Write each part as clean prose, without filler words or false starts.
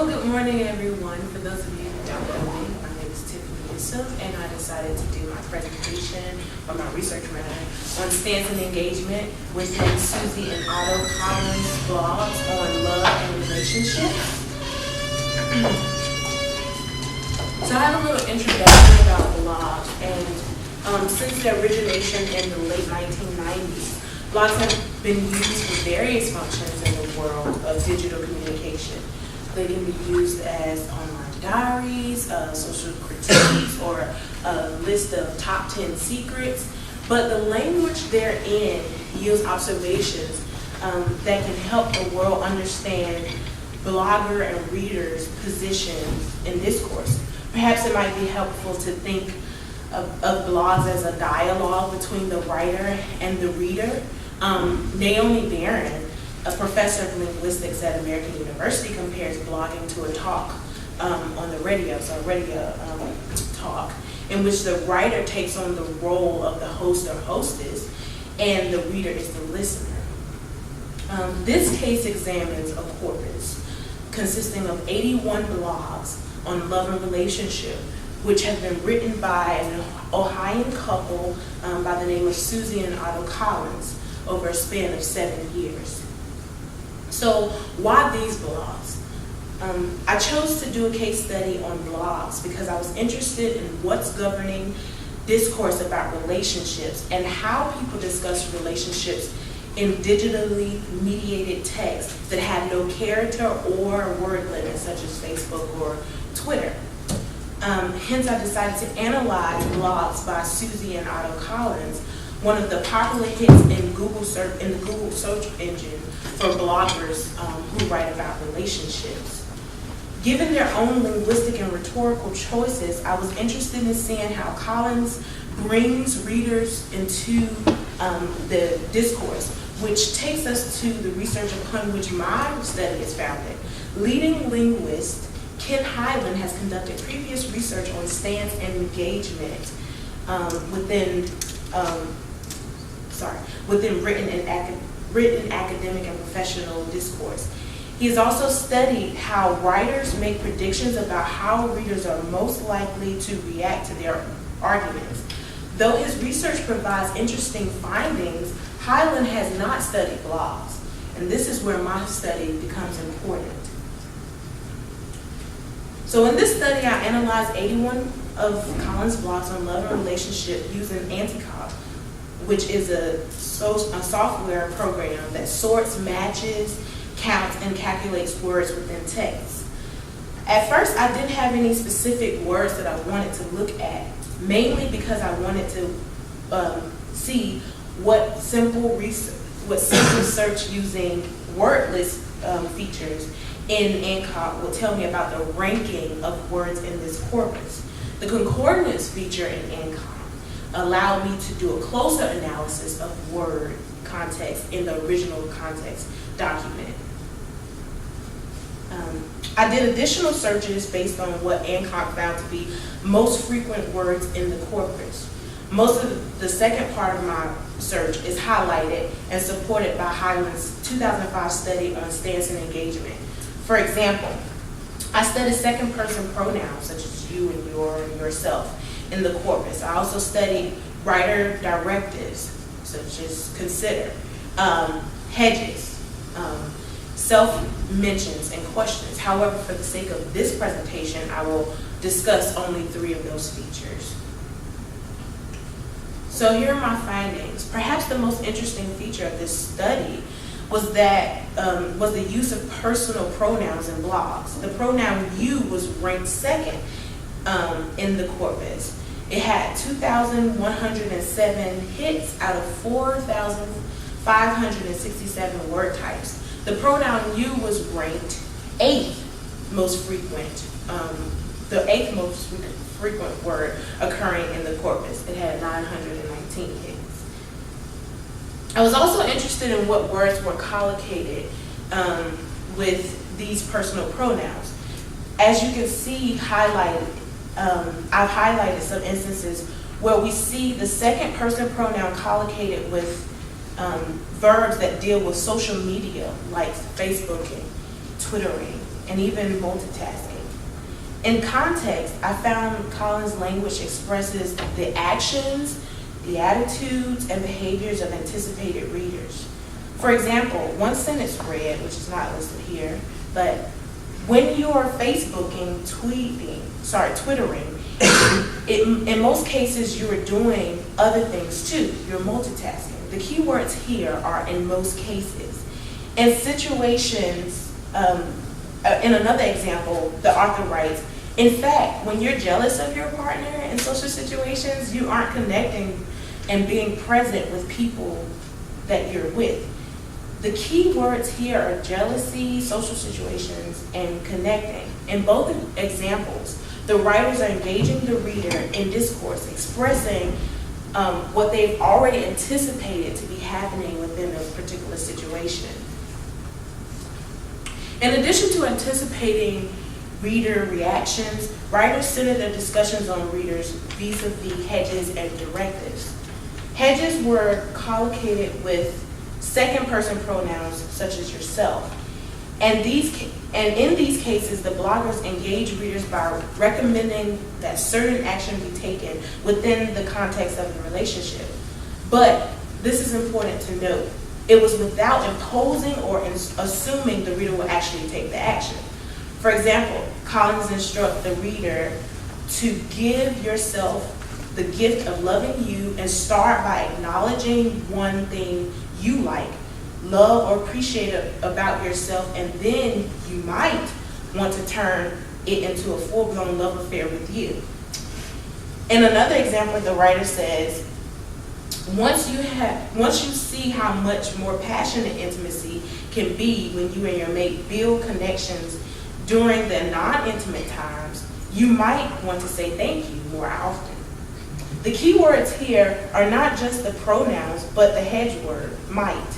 Well, good morning, everyone. For those of you who don't know me, my name is Tiffany Newsome, and I decided to do my presentation or my research matter on stance and engagement within Susie and Otto Collins' blogs on love and relationships. So I have a little introduction about blogs, and since their origination in the late 1990s, blogs have been used for various functions in the world of digital communication. They can be used as online diaries, social critiques, or a list of top 10 secrets. But the language therein yields observations that can help the world understand blogger and readers' positions in discourse. Perhaps it might be helpful to think of blogs as a dialogue between the writer and the reader. Naomi Barron, a professor of linguistics at American University, compares blogging to a talk on the radio, so a radio talk, in which the writer takes on the role of the host or hostess, and the reader is the listener. This case examines a corpus consisting of 81 blogs on love and relationship, which have been written by an Ohioan couple by the name of Susie and Otto Collins over a span of 7 years. So why these blogs? I chose to do a case study on blogs because I was interested in what's governing discourse about relationships and how people discuss relationships in digitally mediated text that have no character or word limits, such as Facebook or Twitter. Hence, I decided to analyze blogs by Susie and Otto Collins, one of the popular hits in Google search, in the Google search engine for bloggers who write about relationships. Given their own linguistic and rhetorical choices, I was interested in seeing how Collins brings readers into the discourse, which takes us to the research upon which my study is founded. Leading linguist Ken Hyland has conducted previous research on stance and engagement within written academic and professional discourse. He has also studied how writers make predictions about how readers are most likely to react to their arguments. Though his research provides interesting findings, Hyland has not studied blogs, and this is where my study becomes important. So in this study, I analyzed 81 of Collins' blogs on love and relationship using Anticog, which is a software program that sorts, matches, counts, and calculates words within text. At first, I didn't have any specific words that I wanted to look at, mainly because I wanted to see what simple search using word list features in ENG will tell me about the ranking of words in this corpus. The concordance feature in ENG allowed me to do a closer analysis of word context in the original context document. I did additional searches based on what ENG found to be most frequent words in the corpus. Most of the second part of my search is highlighted and supported by Hyland's 2005 study on stance and engagement. For example, I studied second person pronouns such as you and your and yourself in the corpus. I also studied writer directives such as consider, hedges, self-mentions, and questions. However, for the sake of this presentation, I will discuss only 3 of those features. So here are my findings. Perhaps the most interesting feature of this study was the use of personal pronouns in blogs. The pronoun you was ranked second in the corpus. It had 2,107 hits out of 4,567 word types. The pronoun you was ranked 8th most frequent, the 8th most frequent word occurring in the corpus. It had 919 hits. I was also interested in what words were collocated with these personal pronouns. As you can see highlighted, I've highlighted some instances where we see the second person pronoun collocated with verbs that deal with social media like Facebooking, Twittering, and even multitasking. In context, I found Collins' language expresses the actions, the attitudes, and behaviors of anticipated readers. For example, one sentence read, which is not listed here, but when you are Facebooking, Twittering, in most cases you are doing other things too. You're multitasking. The key words here are in most cases. In situations, in another example, the author writes, in fact, when you're jealous of your partner in social situations, you aren't connecting and being present with people that you're with. The key words here are jealousy, social situations, and connecting. In both examples, the writers are engaging the reader in discourse, expressing what they've already anticipated to be happening within a particular situation. In addition to anticipating reader reactions, writers centered their discussions on readers vis-a-vis hedges and directives. Hedges were collocated with second-person pronouns such as yourself. And in these cases, the bloggers engage readers by recommending that certain action be taken within the context of the relationship. But this is important to note. It was without imposing or assuming the reader will actually take the action. For example, Collins instructs the reader to give yourself the gift of loving you and start by acknowledging one thing you like, love, or appreciate about yourself, and then you might want to turn it into a full-blown love affair with you. In another example, the writer says, once you see how much more passionate intimacy can be when you and your mate build connections during the non-intimate times, you might want to say thank you more often. The key words here are not just the pronouns, but the hedge word, might.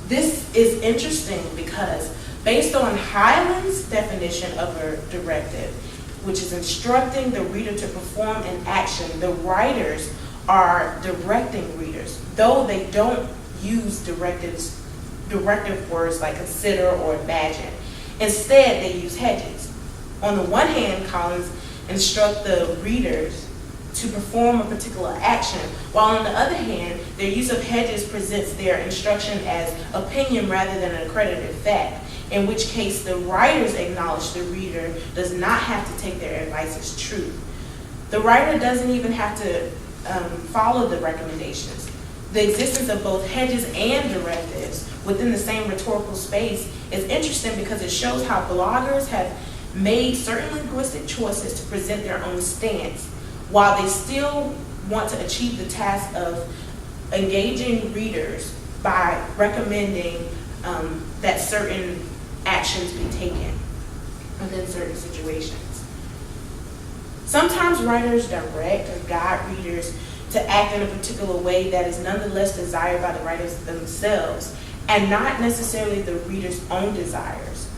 This is interesting because based on Hyland's definition of a directive, which is instructing the reader to perform an action, the writers are directing readers, though they don't use directive words like consider or imagine. Instead, they use hedges. On the one hand, Collins instruct the readers to perform a particular action, while on the other hand, their use of hedges presents their instruction as opinion rather than an accredited fact, in which case the writers acknowledge the reader does not have to take their advice as true. The writer doesn't even have to follow the recommendations. The existence of both hedges and directives within the same rhetorical space is interesting because it shows how bloggers have made certain linguistic choices to present their own stance, while they still want to achieve the task of engaging readers by recommending that certain actions be taken within certain situations. Sometimes writers direct or guide readers to act in a particular way that is nonetheless desired by the writers themselves, and not necessarily the reader's own desires.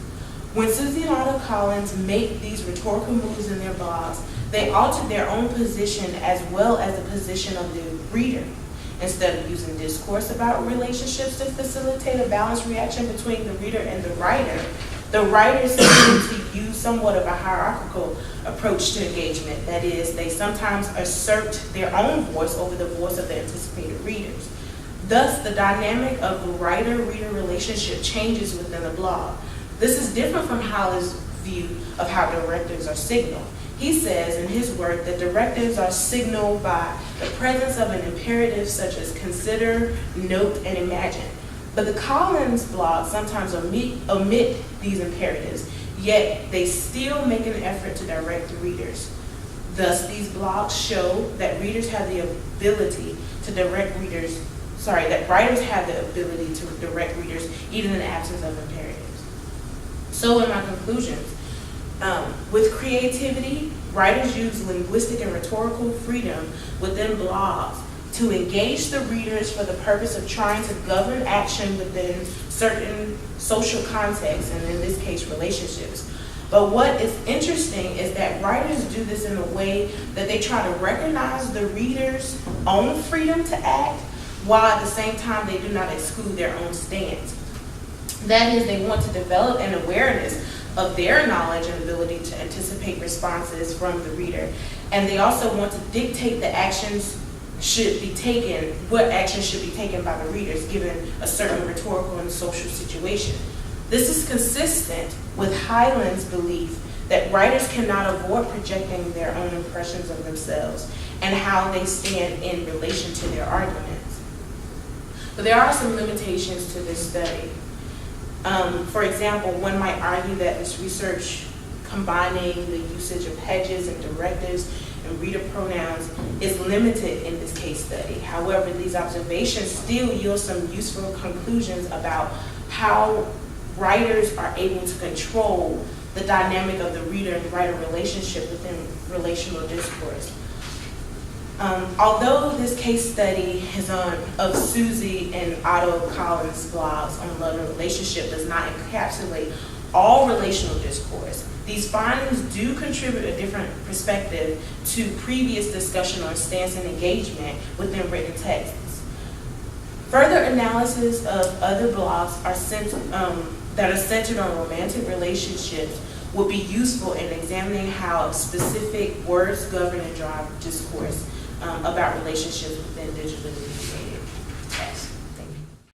When Susie and Otto Collins make these rhetorical moves in their blogs, they alter their own position as well as the position of the reader. Instead of using discourse about relationships to facilitate a balanced reaction between the reader and the writers seem to use somewhat of a hierarchical approach to engagement. That is, they sometimes assert their own voice over the voice of the anticipated readers. Thus, the dynamic of the writer-reader relationship changes within a blog. This is different from Holland's view of how directives are signaled. He says in his work that directives are signaled by the presence of an imperative such as consider, note, and imagine. But the Collins blog sometimes omit these imperatives, yet they still make an effort to direct the readers. Thus, these blogs show that readers have the ability to direct readers, that writers have the ability to direct readers even in the absence of imperatives. So in my conclusions, with creativity, writers use linguistic and rhetorical freedom within blogs to engage the readers for the purpose of trying to govern action within certain social contexts, and in this case, relationships. But what is interesting is that writers do this in a way that they try to recognize the reader's own freedom to act, while at the same time they do not exclude their own stance. That is, they want to develop an awareness of their knowledge and ability to anticipate responses from the reader. And they also want to dictate the actions should be taken, what actions should be taken by the readers given a certain rhetorical and social situation. This is consistent with Hyland's belief that writers cannot avoid projecting their own impressions of themselves and how they stand in relation to their arguments. But there are some limitations to this study. For example, one might argue that this research combining the usage of hedges and directives and reader pronouns is limited in this case study. However, these observations still yield some useful conclusions about how writers are able to control the dynamic of the reader and writer relationship within relational discourse. Although this case study is of Susie and Otto Collins' blogs on love and relationship does not encapsulate all relational discourse, these findings do contribute a different perspective to previous discussion on stance and engagement within written texts. Further analysis of other blogs that are centered on romantic relationships would be useful in examining how specific words govern and drive discourse about relationships within digitally mediated.